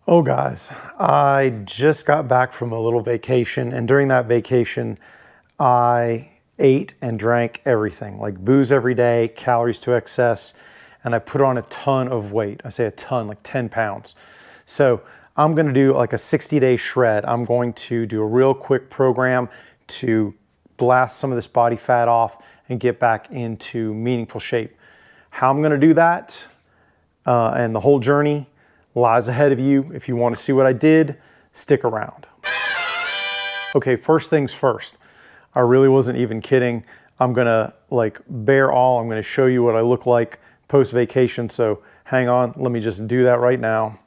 Oh, guys, I just got back from a little vacation, and during that vacation, I ate and drank everything, like booze every day, calories to excess, and I put on a ton of weight. I say a ton, like 10 pounds. So I'm gonna do like a 60-day shred. I'm going to do a real quick program to blast some of this body fat off and get back into meaningful shape. How I'm gonna do that and the whole journey lies ahead of you. If you want to see what I did, stick around. Okay, first things first. I really wasn't even kidding. I'm gonna bare all. I'm gonna show you what I look like post vacation. So hang on, let me just do that right now.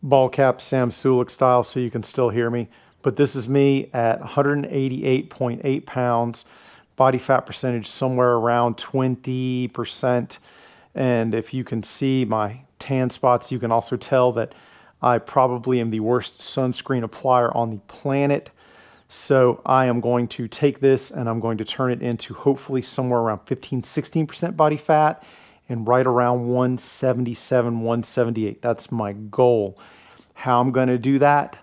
Ball cap Sam Sulek style so you can still hear me. But this is me at 188.8 pounds, body fat percentage somewhere around 20%. And if you can see my tan spots, you can also tell that I probably am the worst sunscreen applier on the planet. So I am going to take this and I'm going to turn it into hopefully somewhere around 15-16% body fat and right around 177, 178. That's my goal. How I'm going to do that,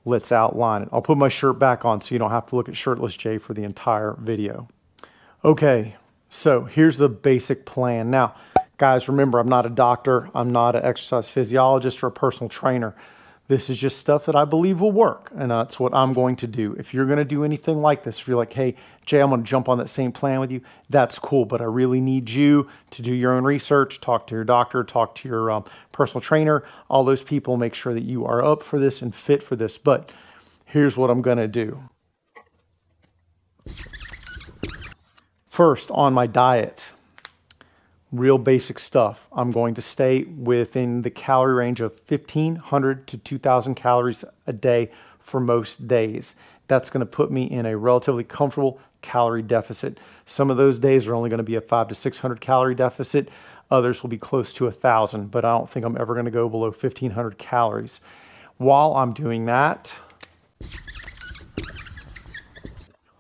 let's outline it. I'll put my shirt back on so you don't have to look at shirtless Jay for the entire video. Okay, so here's the basic plan. Now, guys, remember, I'm not a doctor. I'm not an exercise physiologist or a personal trainer. This is just stuff that I believe will work, and that's what I'm going to do. If you're going to do anything like this, if you're like, hey, Jay, I'm going to jump on that same plan with you, that's cool, but I really need you to do your own research, talk to your doctor, talk to your personal trainer, all those people, make sure that you are up for this and fit for this. But here's what I'm going to do. First, on my diet, real basic stuff. I'm going to stay within the calorie range of 1,500 to 2,000 calories a day for most days. That's going to put me in a relatively comfortable calorie deficit. Some of those days are only going to be a 500 to 600 calorie deficit. Others will be close to 1,000, but I don't think I'm ever going to go below 1,500 calories. While I'm doing that,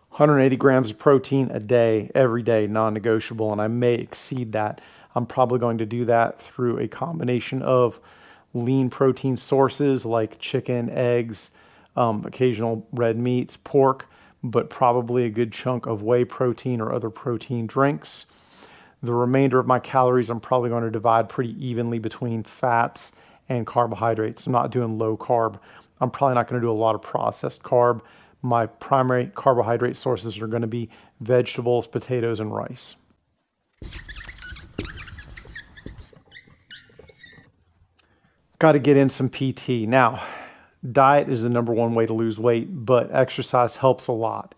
180 grams of protein a day, every day, non-negotiable, and I may exceed that. I'm probably going to do that through a combination of lean protein sources like chicken, eggs, occasional red meats, pork, but probably a good chunk of whey protein or other protein drinks. The remainder of my calories, I'm probably going to divide pretty evenly between fats and carbohydrates. I'm not doing low carb. I'm probably not going to do a lot of processed carb. My primary carbohydrate sources are going to be vegetables, potatoes, and rice. Got to get in some PT. Now, diet is the number one way to lose weight, but exercise helps a lot.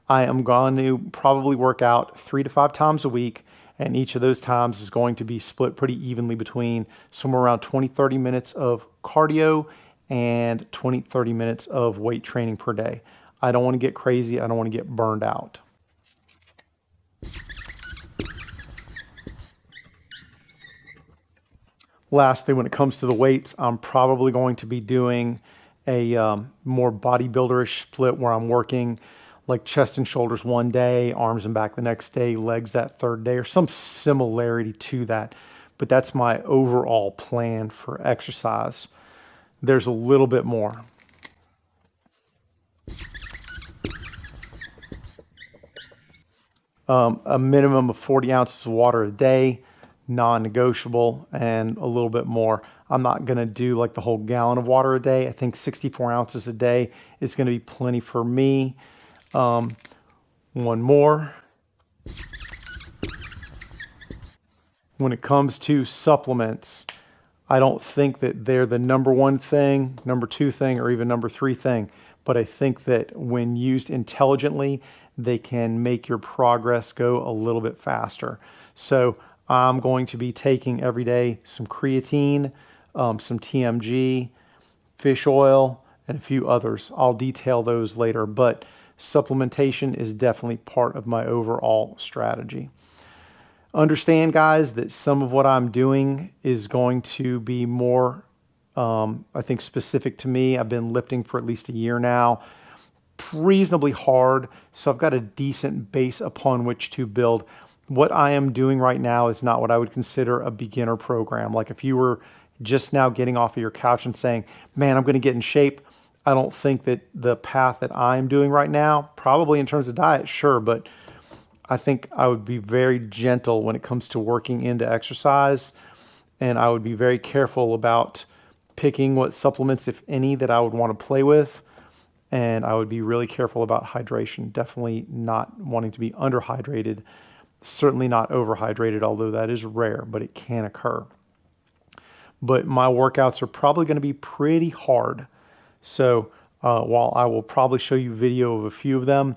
I am going to probably work out 3 to 5 times a week, and each of those times is going to be split pretty evenly between somewhere around 20-30 minutes of cardio and 20-30 minutes of weight training per day. I don't want to get crazy. I don't want to get burned out. Lastly, when it comes to the weights, I'm probably going to be doing a more bodybuilder-ish split where I'm working like chest and shoulders one day, arms and back the next day, legs that third day, or some similarity to that. But that's my overall plan for exercise. There's a little bit more. A minimum of 40 ounces of water a day, non-negotiable, and a little bit more. I'm not going to do like the whole gallon of water a day. I think 64 ounces a day is going to be plenty for me. One more. When it comes to supplements, I don't think that they're the number one thing, number two thing, or even number three thing. But I think that when used intelligently, they can make your progress go a little bit faster. So I'm going to be taking every day some creatine, some TMG, fish oil, and a few others. I'll detail those later, but supplementation is definitely part of my overall strategy. Understand, guys, that some of what I'm doing is going to be more, I think, specific to me. I've been lifting for at least a year now, reasonably hard, so I've got a decent base upon which to build. What I am doing right now is not what I would consider a beginner program. Like if you were just now getting off of your couch and saying, man, I'm going to get in shape. I don't think that the path that I'm doing right now, probably in terms of diet, sure, but I think I would be very gentle when it comes to working into exercise, and I would be very careful about picking what supplements, if any, that I would want to play with, and I would be really careful about hydration. Definitely not wanting to be underhydrated, certainly not overhydrated, although that is rare, but it can occur. But my workouts are probably going to be pretty hard. So while I will probably show you video of a few of them,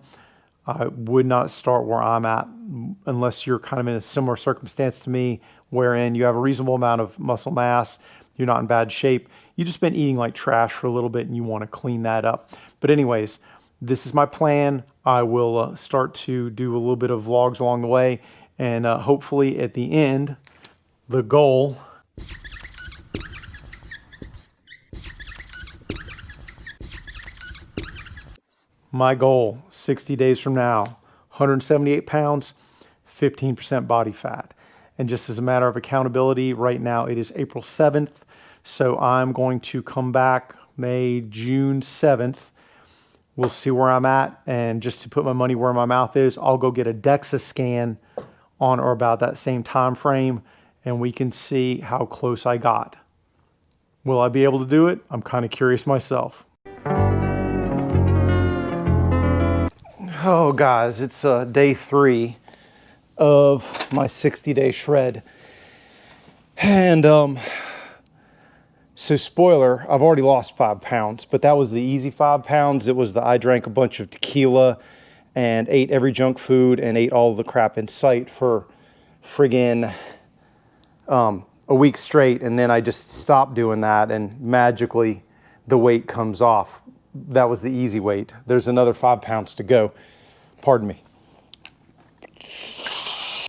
I would not start where I'm at unless you're kind of in a similar circumstance to me, wherein you have a reasonable amount of muscle mass, you're not in bad shape, you've just been eating like trash for a little bit and you want to clean that up. But anyways, this is my plan. I will start to do a little bit of vlogs along the way, and hopefully at the end, the goal my goal 60 days from now, 178 pounds, 15% body fat. And just as a matter of accountability, right now it is April 7th. So I'm going to come back June 7th. We'll see where I'm at. And just to put my money where my mouth is, I'll go get a DEXA scan on or about that same time frame, and we can see how close I got. Will I be able to do it? I'm kind of curious myself. Oh, guys, it's day 3 of my 60-day shred. And so spoiler, I've already lost 5 pounds, but that was the easy 5 pounds. It was I drank a bunch of tequila and ate every junk food and ate all the crap in sight for friggin' a week straight. And then I just stopped doing that, and magically the weight comes off. That was the easy weight. There's another 5 pounds to go. Pardon me.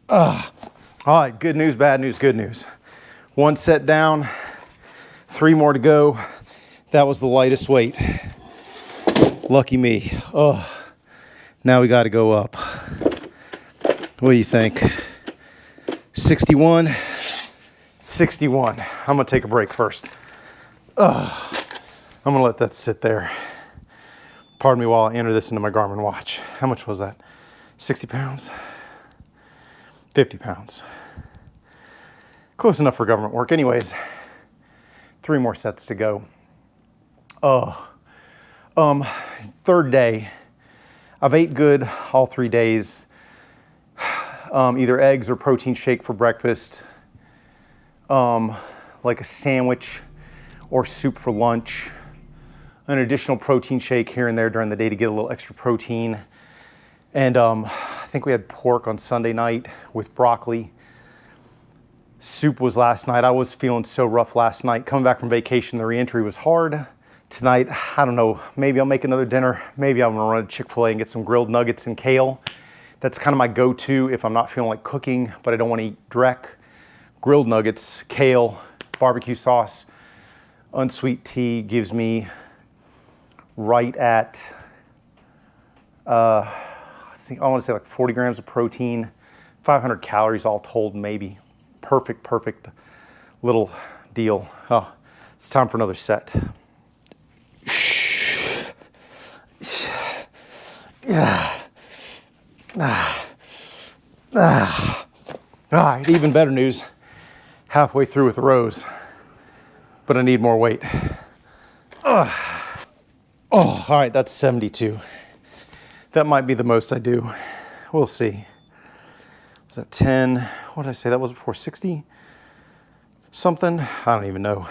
All right, good news, bad news, good news. 1 set down, 3 more to go. That was the lightest weight. Lucky me. Oh, now we got to go up. What do you think? 61? 61. I'm going to take a break first. I'm going to let that sit there. Pardon me while I enter this into my Garmin watch. How much was that? 60 pounds? 50 pounds. Close enough for government work. Anyways, 3 more sets to go. Third day. I've ate good all 3 days. Either eggs or protein shake for breakfast. Like a sandwich or soup for lunch. An additional protein shake here and there during the day to get a little extra protein. And I think we had pork on Sunday night with broccoli. Soup was last night. I was feeling so rough last night. Coming back from vacation, the reentry was hard. Tonight, I don't know, maybe I'll make another dinner. Maybe I'm gonna run to Chick-fil-A and get some grilled nuggets and kale. That's kind of my go-to if I'm not feeling like cooking, but I don't want to eat dreck. Grilled nuggets, kale, barbecue sauce, unsweet tea gives me right at, I want to say like 40 grams of protein, 500 calories all told, maybe. Perfect little deal. Oh, it's time for another set. All right, even better news. Halfway through with the rows, but I need more weight. Oh, all right, that's 72. That might be the most I do. We'll see. Was that 10? What did I say that was before? 60? Something? I don't even know.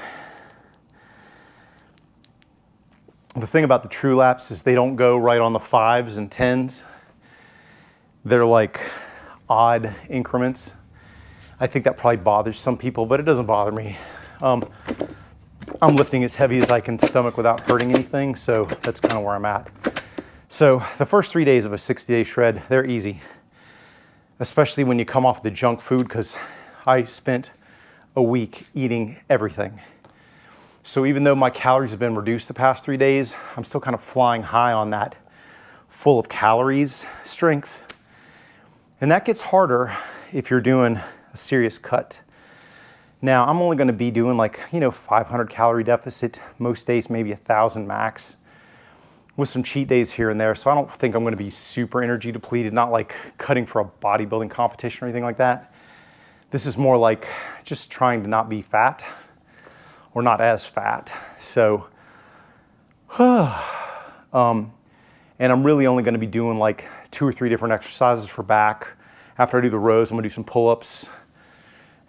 The thing about the true laps is they don't go right on the 5s and 10s. They're like odd increments. I think that probably bothers some people, but it doesn't bother me. I'm lifting as heavy as I can stomach without hurting anything, so that's kind of where I'm at. So the first 3 days of a 60-day shred, they're easy, especially when you come off the junk food, because I spent a week eating everything. So even though my calories have been reduced the past 3 days, I'm still kind of flying high on that full of calories strength. And that gets harder if you're doing a serious cut. Now, I'm only gonna be doing like, 500 calorie deficit, most days maybe 1,000 max, with some cheat days here and there. So I don't think I'm gonna be super energy depleted, not like cutting for a bodybuilding competition or anything like that. This is more like just trying to not be fat or not as fat. So, and I'm really only gonna be doing like 2 or 3 different exercises for back. After I do the rows, I'm gonna do some pull-ups.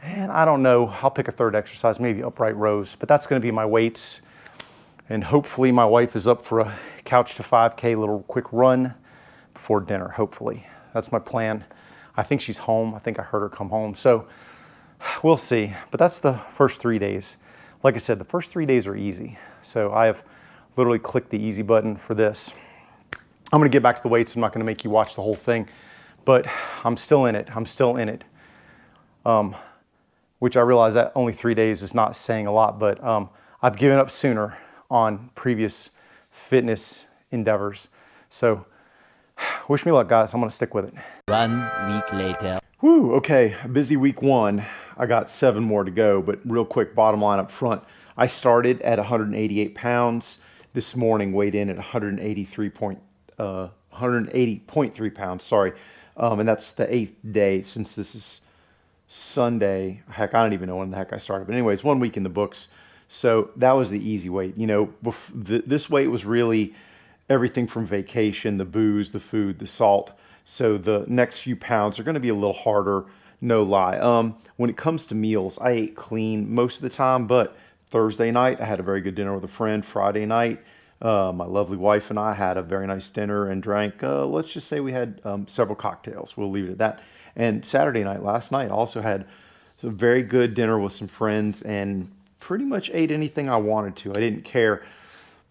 And I don't know, I'll pick a third exercise, maybe upright rows, but that's gonna be my weights. And hopefully my wife is up for a couch to 5K little quick run before dinner, hopefully. That's my plan. I think she's home. I think I heard her come home. So we'll see, but that's the first 3 days. Like I said, the first 3 days are easy. So I have literally clicked the easy button for this. I'm gonna get back to the weights. I'm not gonna make you watch the whole thing, but I'm still in it. I'm still in it. Which I realize that only 3 days is not saying a lot, but I've given up sooner on previous fitness endeavors. So wish me luck, guys. I'm gonna stick with it. 1 week later. Woo, okay, busy week 1. I got 7 more to go, but real quick, bottom line up front. I started at 188 pounds. This morning weighed in at 180.3 pounds, sorry. And that's the 8th day since this is Sunday. Heck, I don't even know when the heck I started. But anyways, 1 week in the books. So that was the easy weight. This weight was really everything from vacation, the booze, the food, the salt. So the next few pounds are going to be a little harder, no lie. When it comes to meals, I ate clean most of the time, but Thursday night I had a very good dinner with a friend. Friday night, my lovely wife and I had a very nice dinner and drank, let's just say we had several cocktails. We'll leave it at that. And Saturday night, last night, also had a very good dinner with some friends and pretty much ate anything I wanted to. I didn't care.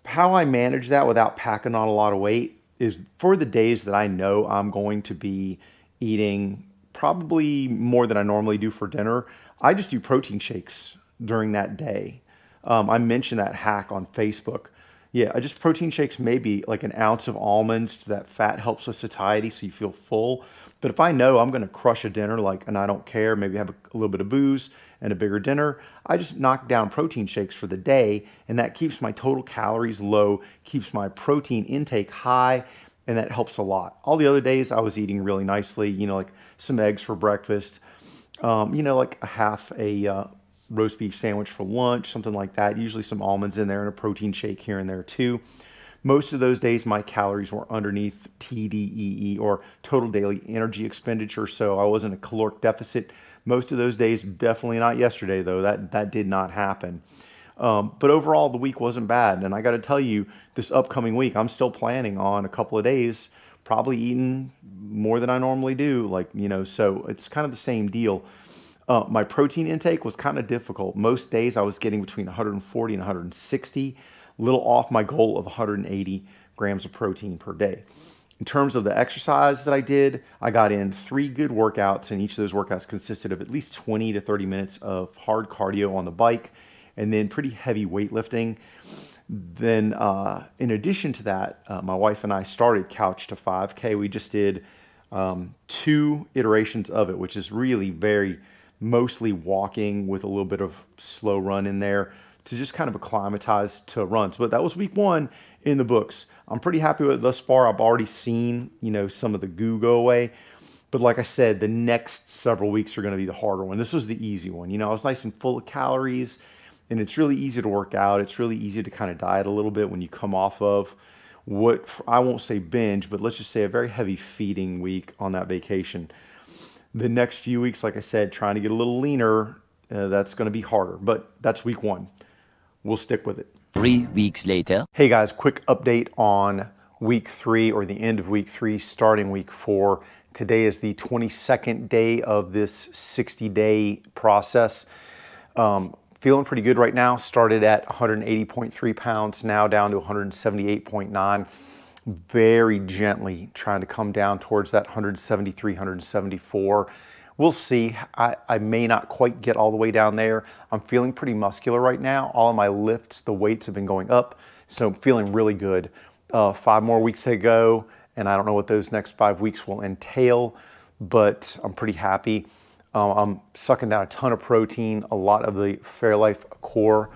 How I manage that without packing on a lot of weight is for the days that I know I'm going to be eating probably more than I normally do for dinner, I just do protein shakes during that day. I mentioned that hack on Facebook. Yeah, I just protein shakes, maybe like an ounce of almonds. That fat helps with satiety so you feel full. But if I know I'm going to crush a dinner, and I don't care, maybe have a little bit of booze and a bigger dinner, I just knock down protein shakes for the day, and that keeps my total calories low, keeps my protein intake high, and that helps a lot. All the other days I was eating really nicely, like some eggs for breakfast, like a half a roast beef sandwich for lunch, something like that. Usually some almonds in there and a protein shake here and there too. Most of those days, my calories were underneath TDEE, or total daily energy expenditure, so I wasn't a caloric deficit. Most of those days, definitely not yesterday, though. That did not happen. But overall, the week wasn't bad. And I got to tell you, this upcoming week, I'm still planning on a couple of days, probably eating more than I normally do. So it's kind of the same deal. My protein intake was kind of difficult. Most days I was getting between 140 and 160, little off my goal of 180 grams of protein per day. In terms of the exercise that I did, I got in 3 good workouts, and each of those workouts consisted of at least 20 to 30 minutes of hard cardio on the bike and then pretty heavy weightlifting. Then in addition to that, my wife and I started Couch to 5K. We just did 2 iterations of it, which is really very mostly walking with a little bit of slow run in there to just kind of acclimatize to runs. But that was week 1 in the books. I'm pretty happy with it thus far. I've already seen, some of the goo go away. But like I said, the next several weeks are going to be the harder one. This was the easy one. I was nice and full of calories, and it's really easy to work out. It's really easy to kind of diet a little bit when you come off of what, I won't say binge, but let's just say a very heavy feeding week on that vacation. The next few weeks, like I said, trying to get a little leaner, that's going to be harder. But that's week 1. We'll stick with it. 3 weeks later. Hey guys, quick update on week 3, or the end of week 3, starting week 4. Today is the 22nd day of this 60-day process. Feeling pretty good right now. Started at 180.3 pounds, now down to 178.9. Very gently trying to come down towards that 173, 174. We'll see. I may not quite get all the way down there. I'm feeling pretty muscular right now. All of my lifts, the weights have been going up, so I'm feeling really good. 5 more weeks to go, and I don't know what those next 5 weeks will entail, but I'm pretty happy. I'm sucking down a ton of protein, a lot of the Fairlife Core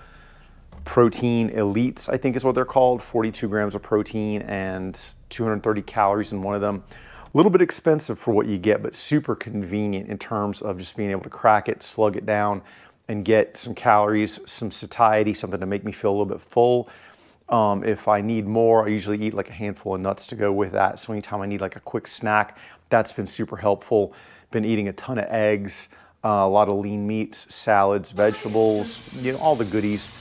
protein elites, I think is what they're called, 42 grams of protein and 230 calories in one of them. A little bit expensive for what you get, but super convenient in terms of just being able to crack it, slug it down, and get some calories, some satiety, something to make me feel a little bit full. If I need more, I usually eat like a handful of nuts to go with that. So anytime I need like a quick snack, that's been super helpful. Been eating a ton of eggs, a lot of lean meats, salads, vegetables, all the goodies,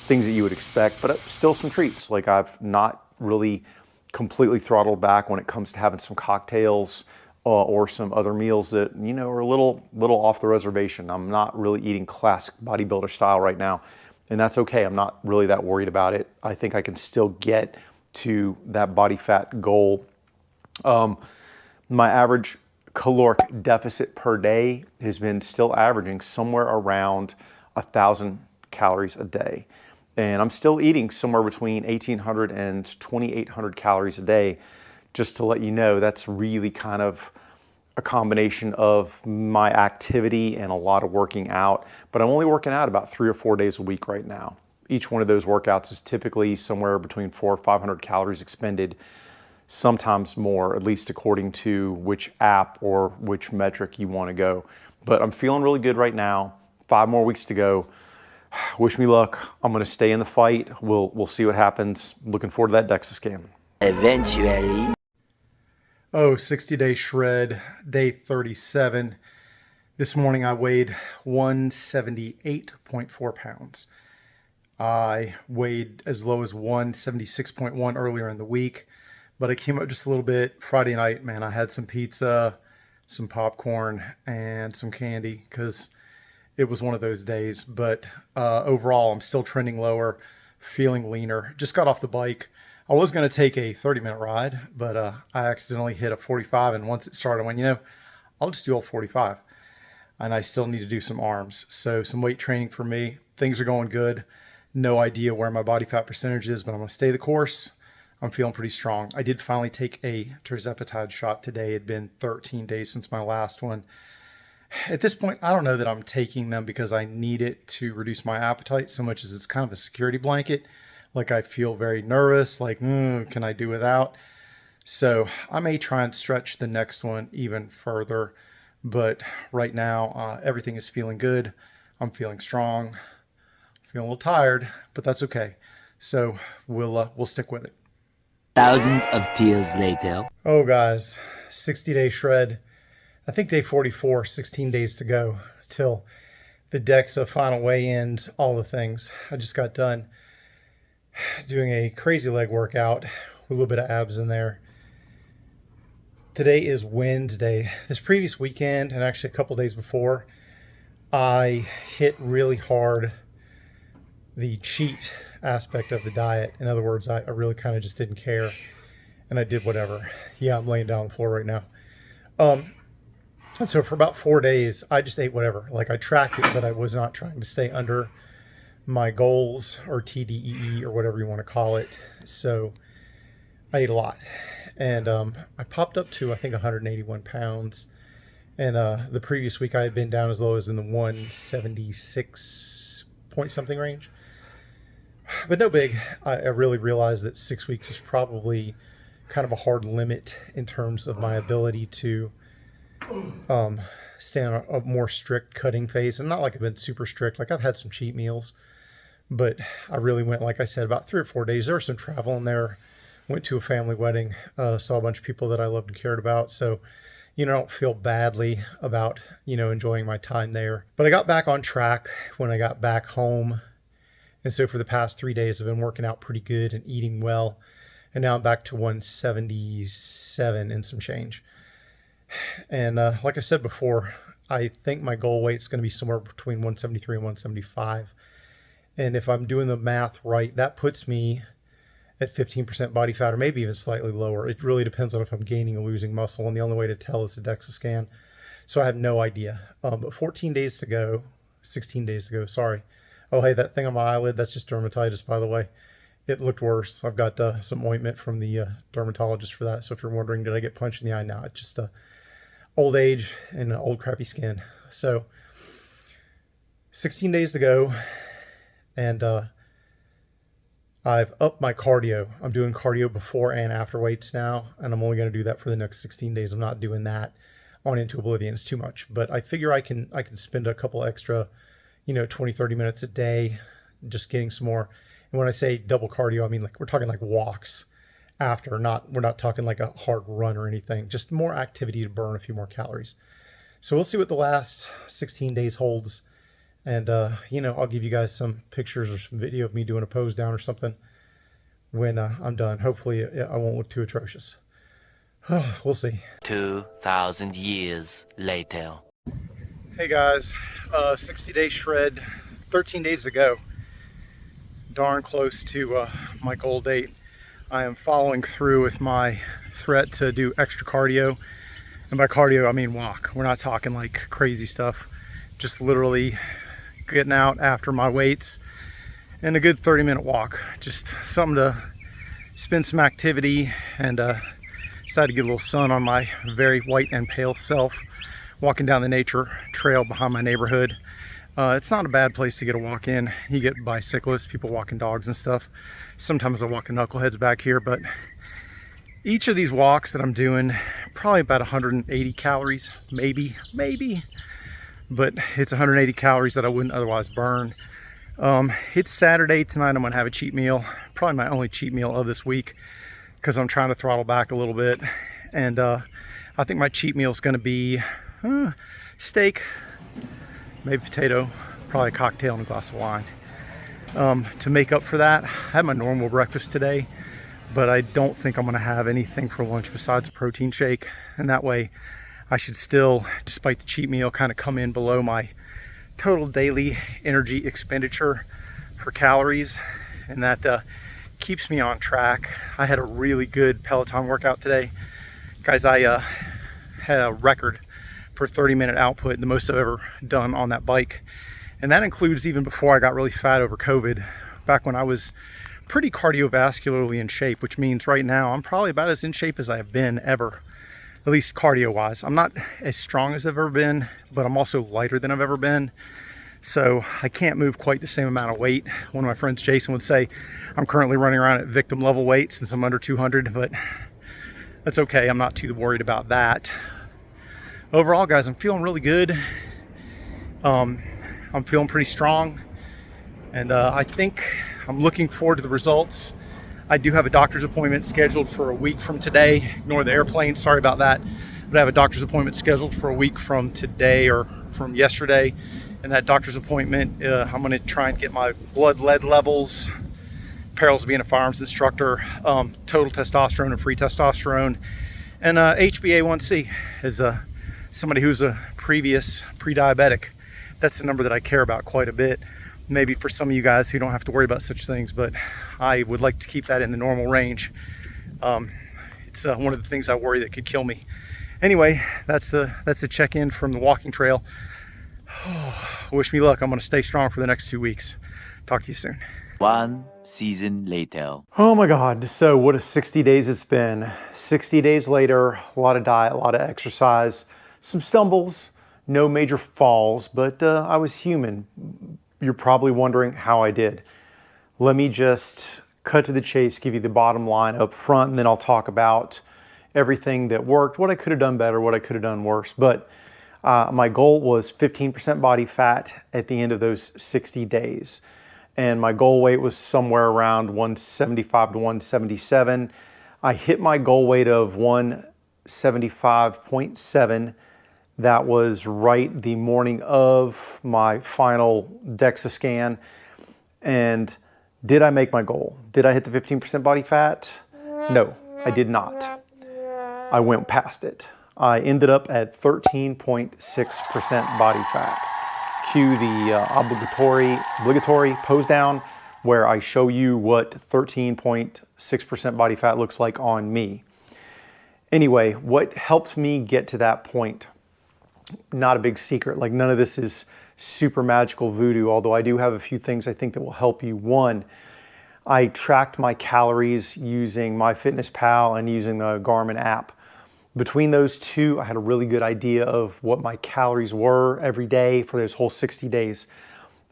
things that you would expect, but still some treats. Like I've not really completely throttled back when it comes to having some cocktails or some other meals that, are a little off the reservation. I'm not really eating classic bodybuilder style right now, and that's okay. I'm not really that worried about it. I think I can still get to that body fat goal. My average caloric deficit per day has been still averaging somewhere around 1,000 calories a day. And I'm still eating somewhere between 1,800 and 2,800 calories a day. Just to let you know, that's really kind of a combination of my activity and a lot of working out. But I'm only working out about 3 or 4 days a week right now. Each one of those workouts is typically somewhere between 400 or 500 calories expended, sometimes more, at least according to which app or which metric you want to go. But I'm feeling really good right now. 5 more weeks to go. Wish me luck. I'm going to stay in the fight. We'll see what happens. Looking forward to that DEXA scan. Eventually. Oh, 60-day shred, day 37. This morning I weighed 178.4 pounds. I weighed as low as 176.1 earlier in the week, but I came up just a little bit. Friday night, man, I had some pizza, some popcorn, and some candy because it was one of those days. But overall, I'm still trending lower, feeling leaner. Just got off the bike. I was going to take a 30-minute ride, but I accidentally hit a 45. And once it started, I went, I'll just do all 45. And I still need to do some arms. So some weight training for me. Things are going good. No idea where my body fat percentage is, but I'm going to stay the course. I'm feeling pretty strong. I did finally take a tirzepatide shot today. It had been 13 days since my last one. At this point, I don't know that I'm taking them because I need it to reduce my appetite so much as it's kind of a security blanket. Like I feel very nervous, like, can I do without? So I may try and stretch the next one even further. But right now, everything is feeling good. I'm feeling strong. Feeling a little tired, but that's okay. So we'll stick with it. Thousands of tears later. Oh, guys, 60-day shred. I think day 44, 16 days to go till the DEXA final weigh-ins, all the things. I just got done doing a crazy leg workout with a little bit of abs in there. Today is Wednesday. This previous weekend, and actually a couple days before, I hit really hard the cheat aspect of the diet. In other words, I really kind of just didn't care, and I did whatever. Yeah, I'm laying down on the floor right now. And so for about 4 days, I just ate whatever. Like I tracked it, but I was not trying to stay under my goals or TDEE or whatever you want to call it. So I ate a lot. And I popped up to, I think, 181 pounds. And the previous week I had been down as low as in the 176 point something range. But no big. I really realized that 6 weeks is probably kind of a hard limit in terms of my ability to stay on a more strict cutting phase. And not like I've been super strict. Like I've had some cheat meals. But I really went, like I said, about 3 or 4 days. There was some travel in there. Went to a family wedding. Saw a bunch of people that I loved and cared about. So, I don't feel badly about, enjoying my time there. But I got back on track when I got back home. And so for the past 3 days, I've been working out pretty good and eating well. And now I'm back to 177 and some change. And like I said before, I think my goal weight is going to be somewhere between 173 and 175. And if I'm doing the math right, that puts me at 15% body fat or maybe even slightly lower. It really depends on if I'm gaining or losing muscle. And the only way to tell is a DEXA scan. So I have no idea. But 14 days to go, 16 days to go, sorry. Oh, hey, that thing on my eyelid, that's just dermatitis, by the way. It looked worse. I've got some ointment from the dermatologist for that. So if you're wondering, did I get punched in the eye? No, it's just old age and old crappy skin. So 16 days to go, and I've upped my cardio. I'm doing cardio before and after weights now, and I'm only going to do that for the next 16 days. I'm not doing that on into oblivion. It's too much, but I figure I can spend a couple extra, 20, 30 minutes a day just getting some more. And when I say double cardio, I mean like we're talking like walks after, we're not talking like a hard run or anything, just more activity to burn a few more calories. So we'll see what the last 16 days holds. And, I'll give you guys some pictures or some video of me doing a pose down or something when I'm done. Hopefully I won't look too atrocious. We'll see. 2,000 years later. Hey guys, 60-day shred, 13 days to go. Darn close to my goal date. I am following through with my threat to do extra cardio. And by cardio, I mean walk. We're not talking like crazy stuff. Just literally getting out after my weights and a good 30-minute walk. Just something to spend some activity and decided to get a little sun on my very white and pale self. Walking down the nature trail behind my neighborhood. It's not a bad place to get a walk in. You get bicyclists, people walking dogs and stuff. Sometimes I walk the knuckleheads back here, but each of these walks that I'm doing, probably about 180 calories, maybe. But it's 180 calories that I wouldn't otherwise burn. It's Saturday tonight. I'm gonna have a cheat meal, probably my only cheat meal of this week, because I'm trying to throttle back a little bit. And I think my cheat meal is gonna be steak, maybe potato, probably a cocktail and a glass of wine. To make up for that, I had my normal breakfast today, but I don't think I'm gonna have anything for lunch besides a protein shake. And that way I should still, despite the cheat meal, kind of come in below my total daily energy expenditure for calories. And that keeps me on track. I had a really good Peloton workout today. Guys, I had a record for 30-minute output, the most I've ever done on that bike. And that includes even before I got really fat over COVID, back when I was pretty cardiovascularly in shape, which means right now I'm probably about as in shape as I have been ever, at least cardio-wise. I'm not as strong as I've ever been, but I'm also lighter than I've ever been. So I can't move quite the same amount of weight. One of my friends, Jason, would say I'm currently running around at victim level weight since I'm under 200, but that's okay. I'm not too worried about that. Overall, guys, I'm feeling really good. I'm feeling pretty strong, and I think I'm looking forward to the results. I do have a doctor's appointment scheduled for a week from today. Ignore the airplane, sorry about that. But I have a doctor's appointment scheduled for a week from today, or from yesterday. And that doctor's appointment, I'm gonna try and get my blood lead levels, perils of being a firearms instructor, total testosterone and free testosterone, and HbA1c as somebody who's a previous pre-diabetic. That's the number that I care about quite a bit. Maybe for some of you guys who don't have to worry about such things, but I would like to keep that in the normal range. It's one of the things I worry that could kill me. Anyway, that's the check-in from the walking trail. Wish me luck. I'm going to stay strong for the next 2 weeks. Talk to you soon. 1 season later. Oh my God. So what a 60 days it's been. 60 days later, a lot of diet, a lot of exercise, some stumbles, no major falls, but I was human. You're probably wondering how I did. Let me just cut to the chase, give you the bottom line up front, and then I'll talk about everything that worked, what I could have done better, what I could have done worse. But my goal was 15% body fat at the end of those 60 days. And my goal weight was somewhere around 175 to 177. I hit my goal weight of 175.7. That was right the morning of my final DEXA scan. And did I make my goal? Did I hit the 15% body fat? No, I did not. I went past it. I ended up at 13.6% body fat. Cue the obligatory pose down where I show you what 13.6% body fat looks like on me. Anyway, what helped me get to that point? Not a big secret, like none of this is super magical voodoo, although I do have a few things I think that will help you. One, I tracked my calories using MyFitnessPal and using the Garmin app. Between those two, I had a really good idea of what my calories were every day for those whole 60 days.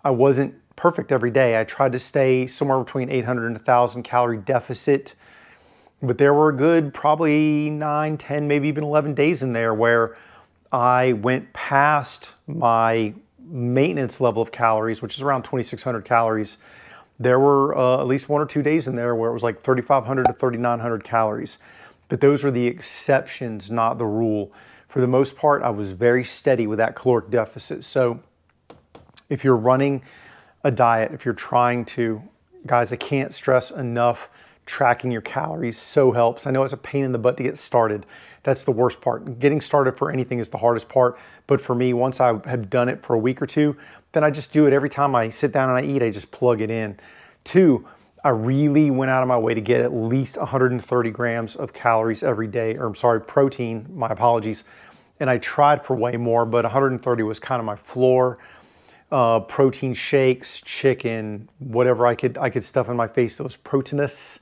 I wasn't perfect every day. I tried to stay somewhere between 800 and 1,000 calorie deficit, but there were a good probably 9, 10, maybe even 11 days in there where I went past my maintenance level of calories, which is around 2,600 calories. There were at least 1 or 2 days in there where it was like 3,500 to 3,900 calories. But those are the exceptions, not the rule. For the most part, I was very steady with that caloric deficit. So if you're running a diet, if you're trying to, guys, I can't stress enough, tracking your calories so helps. I know it's a pain in the butt to get started. That's the worst part. Getting started for anything is the hardest part. But for me, once I had done it for a week or two, then I just do it every time I sit down and I eat, I just plug it in. 2, I really went out of my way to get at least 130 grams of calories every day, or I'm sorry, protein, my apologies. And I tried for way more, but 130 was kind of my floor. Protein shakes, chicken, whatever I could stuff in my face that was proteinous.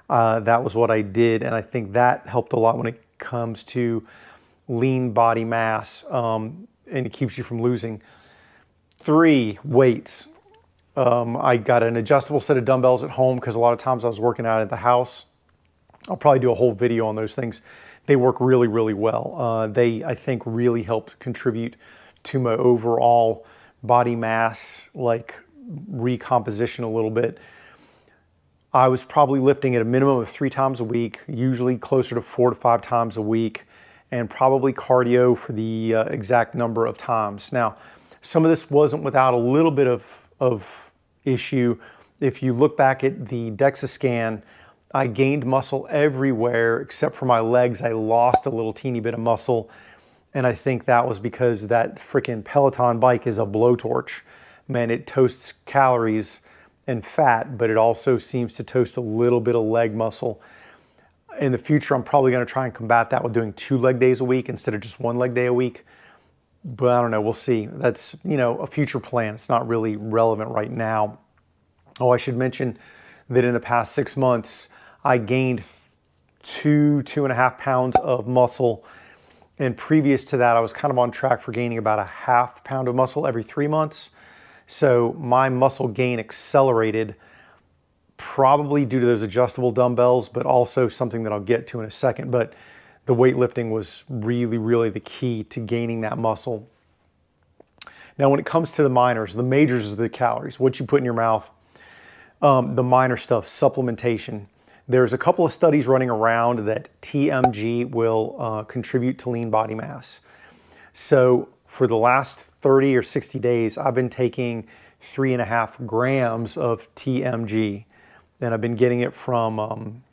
That was what I did, and I think that helped a lot when it comes to lean body mass, and it keeps you from losing. 3, weights. I got an adjustable set of dumbbells at home because a lot of times I was working out at the house. I'll probably do a whole video on those things. They work really, really well. They, I think, really help contribute to my overall body mass, like recomposition a little bit. I was probably lifting at a minimum of 3 times a week, usually closer to 4 to 5 times a week, and probably cardio for the exact number of times. Now, some of this wasn't without a little bit of issue. If you look back at the DEXA scan, I gained muscle everywhere except for my legs. I lost a little teeny bit of muscle, and I think that was because that freaking Peloton bike is a blowtorch. Man, it toasts calories and fat, but it also seems to toast a little bit of leg muscle. In the future, I'm probably going to try and combat that with doing 2 leg days a week instead of just 1 leg day a week. But I don't know, we'll see. That's, a future plan. It's not really relevant right now. Oh, I should mention that in the past 6 months, I gained 2.5 pounds of muscle. And previous to that, I was kind of on track for gaining about a half pound of muscle every 3 months. So my muscle gain accelerated, probably due to those adjustable dumbbells, but also something that I'll get to in a second. But the weightlifting was really, really the key to gaining that muscle. Now, when it comes to the minors, the majors is the calories, what you put in your mouth. The minor stuff, supplementation. There's a couple of studies running around that TMG will contribute to lean body mass. So for the last 30 or 60 days, I've been taking 3.5 grams of TMG. And I've been getting it from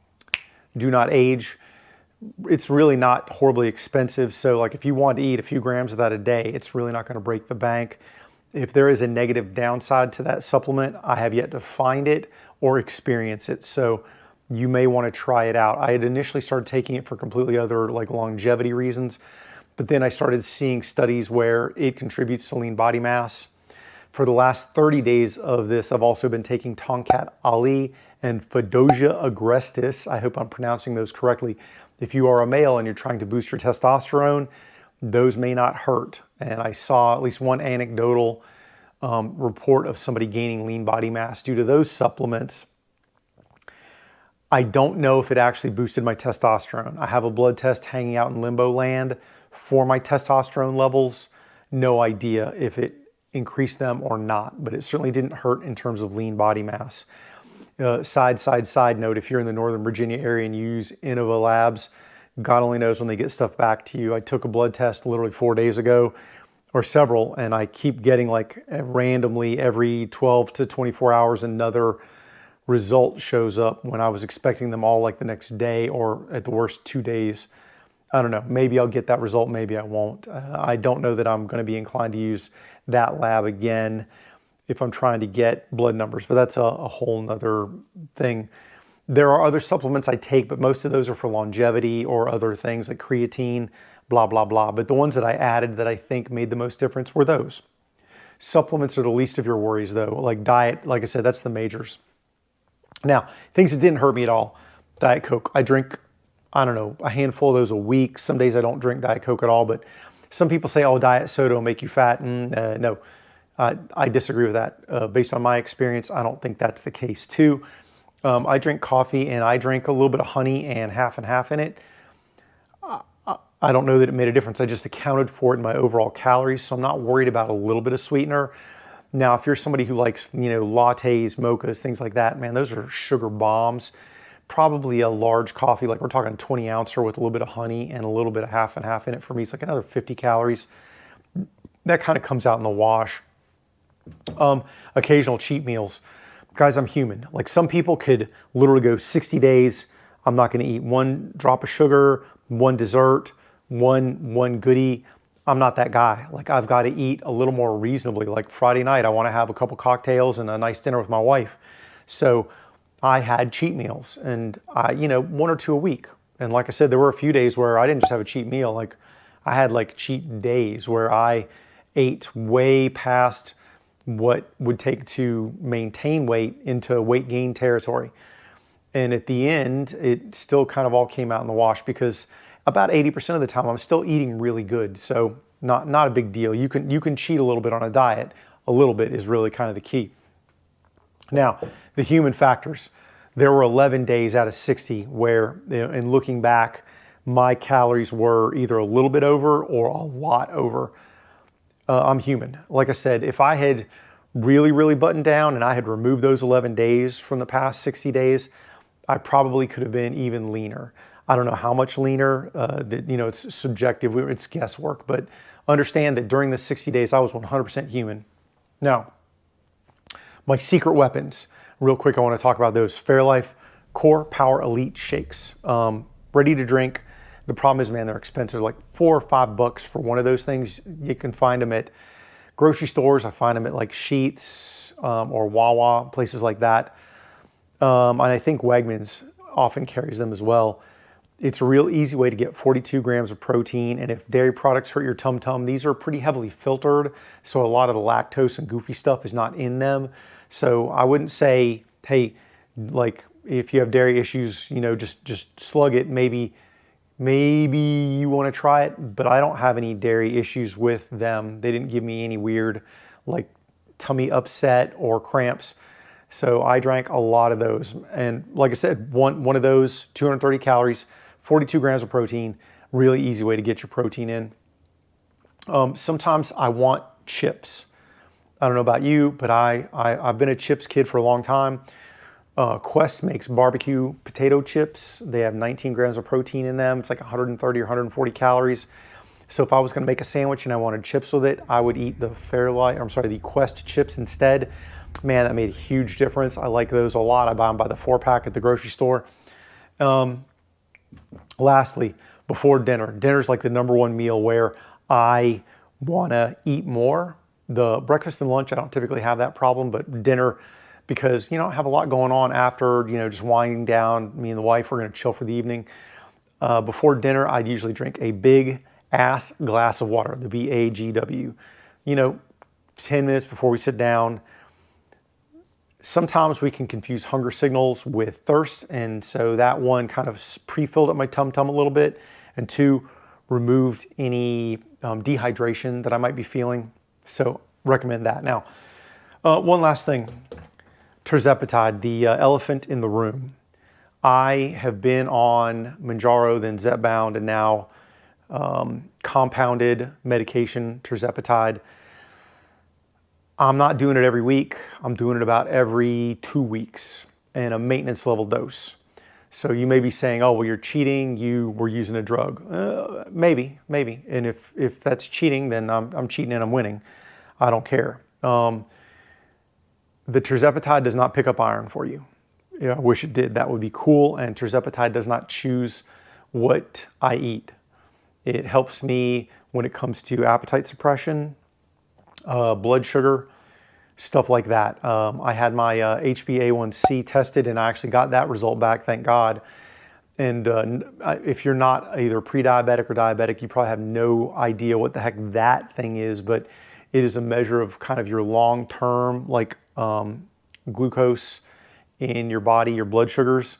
Do Not Age. It's really not horribly expensive. So like if you want to eat a few grams of that a day, it's really not going to break the bank. If there is a negative downside to that supplement, I have yet to find it or experience it. So you may want to try it out. I had initially started taking it for completely other like longevity reasons, but then I started seeing studies where it contributes to lean body mass. For the last 30 days of this, I've also been taking Tongkat Ali and Fedosia agrestis. I hope I'm pronouncing those correctly. If you are a male and you're trying to boost your testosterone, those may not hurt. And I saw at least one anecdotal report of somebody gaining lean body mass due to those supplements. I don't know if it actually boosted my testosterone. I have a blood test hanging out in limbo land for my testosterone levels. No idea if it increased them or not, but it certainly didn't hurt in terms of lean body mass. Side note, if you're in the Northern Virginia area and you use Innova Labs, God only knows when they get stuff back to you. I took a blood test literally 4 days ago, or several, and I keep getting like randomly every 12 to 24 hours another result shows up when I was expecting them all like the next day or at the worst 2 days. I don't know, maybe I'll get that result, maybe I won't. I don't know that I'm going to be inclined to use that lab again if I'm trying to get blood numbers, but that's a whole nother thing. There are other supplements I take, but most of those are for longevity or other things like creatine, blah, blah, blah. But the ones that I added that I think made the most difference were those. Supplements are the least of your worries though. Like diet, like I said, that's the majors. Now, things that didn't hurt me at all. Diet Coke. I drink I don't know, a handful of those a week. Some days I don't drink Diet Coke at all, but some people say, oh, diet soda will make you fat. No, I disagree with that. Based on my experience, I don't think that's the case too. I drink coffee and I drink a little bit of honey and half in it. I don't know that it made a difference. I just accounted for it in my overall calories, so I'm not worried about a little bit of sweetener. Now, if you're somebody who likes, lattes, mochas, things like that, man, those are sugar bombs. Probably a large coffee, like we're talking 20 ouncer with a little bit of honey and a little bit of half and half in it for me. It's like another 50 calories. That kind of comes out in the wash. Occasional cheat meals. Guys, I'm human. Like some people could literally go 60 days. I'm not going to eat one drop of sugar, one dessert, one goodie. I'm not that guy. Like I've got to eat a little more reasonably. Like Friday night, I want to have a couple cocktails and a nice dinner with my wife. So I had cheat meals and one or two a week. And like I said, there were a few days where I didn't just have a cheat meal. Like I had like cheat days where I ate way past what would take to maintain weight into weight gain territory. And at the end, it still kind of all came out in the wash because about 80% of the time I'm still eating really good. So not a big deal. You can cheat a little bit on a diet. A little bit is really kind of the key. Now, the human factors. There were 11 days out of 60 where, in looking back, my calories were either a little bit over or a lot over. I'm human. Like I said, if I had really, really buttoned down and I had removed those 11 days from the past 60 days, I probably could have been even leaner. I don't know how much leaner, it's subjective, it's guesswork, but understand that during the 60 days, I was 100% human. Now, my secret weapons, real quick, I want to talk about those. Fairlife Core Power Elite Shakes, ready to drink. The problem is, man, they're expensive, like $4 or $5 for one of those things. You can find them at grocery stores. I find them at like Sheetz or Wawa, places like that. And I think Wegmans often carries them as well. It's a real easy way to get 42 grams of protein. And if dairy products hurt your tum-tum, these are pretty heavily filtered. So a lot of the lactose and goofy stuff is not in them. So I wouldn't say, hey, like if you have dairy issues, just slug it. Maybe you want to try it, but I don't have any dairy issues with them. They didn't give me any weird like tummy upset or cramps. So I drank a lot of those. And like I said, one of those, 230 calories, 42 grams of protein, really easy way to get your protein in. Sometimes I want chips. I don't know about you, but I've been a chips kid for a long time. Quest makes barbecue potato chips. They have 19 grams of protein in them. It's like 130 or 140 calories. So if I was going to make a sandwich and I wanted chips with it, I would eat the Quest chips instead. Man, that made a huge difference. I like those a lot. I buy them by the 4-pack at the grocery store. Lastly, before dinner. Dinner's like the number one meal where I want to eat more. The breakfast and lunch, I don't typically have that problem, but dinner, because, I have a lot going on after, just winding down. Me and the wife, we're going to chill for the evening. Before dinner, I'd usually drink a big ass glass of water, the BAGW. 10 minutes before we sit down. Sometimes we can confuse hunger signals with thirst, and so that one kind of pre-filled up my tum-tum a little bit, and two, removed any dehydration that I might be feeling. So recommend that. Now, one last thing, tirzepatide, the elephant in the room. I have been on Mounjaro, then Zepbound, and now compounded medication, tirzepatide. I'm not doing it every week. I'm doing it about every 2 weeks and a maintenance level dose. So you may be saying, oh, well, you're cheating. You were using a drug. Maybe. And if that's cheating, then I'm cheating and I'm winning. I don't care. The tirzepatide does not pick up iron for you. I wish it did. That would be cool. And tirzepatide does not choose what I eat. It helps me when it comes to appetite suppression, blood sugar, stuff like that. I had my HbA1c tested and I actually got that result back, thank God. And if you're not either pre-diabetic or diabetic, you probably have no idea what the heck that thing is, but it is a measure of kind of your long-term glucose in your body, your blood sugars.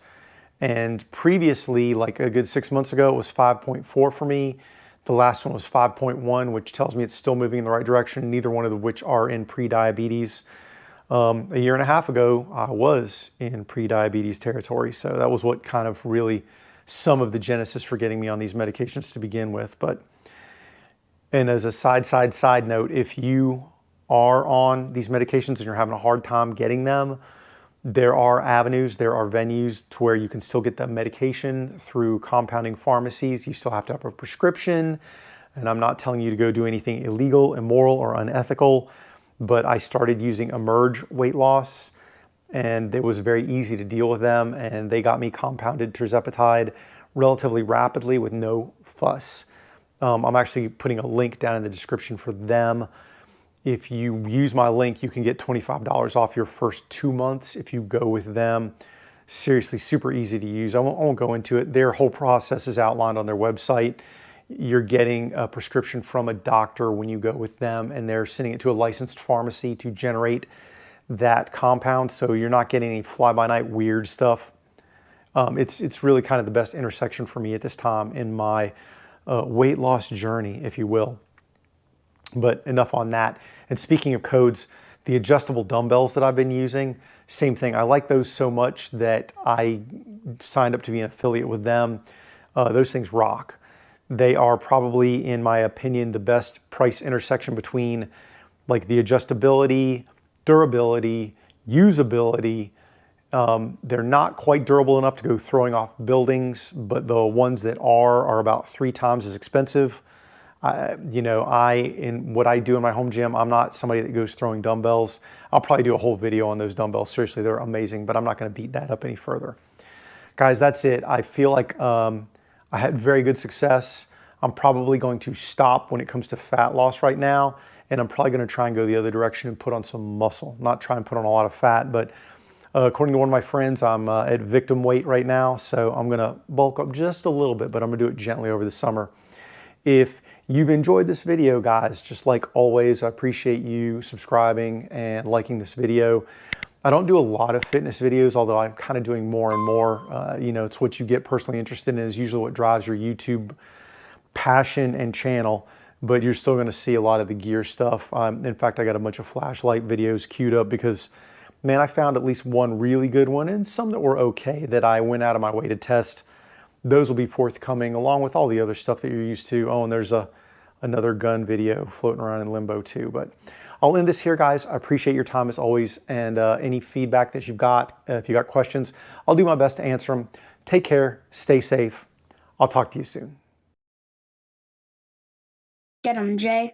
And previously, like a good 6 months ago, it was 5.4 for me. The last one was 5.1, which tells me it's still moving in the right direction, neither one of which are in pre-diabetes. A year and a half ago, I was in pre-diabetes territory. So that was what kind of really some of the genesis for getting me on these medications to begin with. And as a side note, if you are on these medications and you're having a hard time getting them, there are avenues, there are venues to where you can still get the medication through compounding pharmacies. You still have to have a prescription. And I'm not telling you to go do anything illegal, immoral, or unethical, but I started using Emerge weight loss, and it was very easy to deal with them, and they got me compounded tirzepatide relatively rapidly with no fuss. I'm actually putting a link down in the description for them. If you use my link, you can get $25 off your first 2 months if you go with them. Seriously, super easy to use. I won't go into it. Their whole process is outlined on their website. You're getting a prescription from a doctor when you go with them, and they're sending it to a licensed pharmacy to generate that compound. So you're not getting any fly-by-night weird stuff. It's really kind of the best intersection for me at this time in my weight loss journey, if you will. But enough on that. And speaking of codes, the adjustable dumbbells that I've been using, same thing. I like those so much that I signed up to be an affiliate with them. Those things rock. They are probably, in my opinion, the best price intersection between like the adjustability, durability, usability. They're not quite durable enough to go throwing off buildings, but the ones that are about 3 times as expensive. In what I do in my home gym, I'm not somebody that goes throwing dumbbells. I'll probably do a whole video on those dumbbells. Seriously, they're amazing, but I'm not going to beat that up any further. Guys, that's it. I feel like I had very good success. I'm probably going to stop when it comes to fat loss right now, and I'm probably going to try and go the other direction and put on some muscle. Not try and put on a lot of fat, but according to one of my friends, I'm at victim weight right now, so I'm going to bulk up just a little bit, but I'm going to do it gently over the summer. If you've enjoyed this video, guys, just like always, I appreciate you subscribing and liking this video. I don't do a lot of fitness videos, although I'm kind of doing more and more. It's what you get personally interested in is usually what drives your YouTube passion and channel, but you're still going to see a lot of the gear stuff. In fact, I got a bunch of flashlight videos queued up because, man, I found at least one really good one and some that were okay that I went out of my way to test. Those will be forthcoming along with all the other stuff that you're used to. Oh, and there's another gun video floating around in limbo too. But I'll end this here, guys. I appreciate your time as always, and any feedback that you've got, if you got questions, I'll do my best to answer them. Take care, stay safe. I'll talk to you soon. Get 'em, Jay.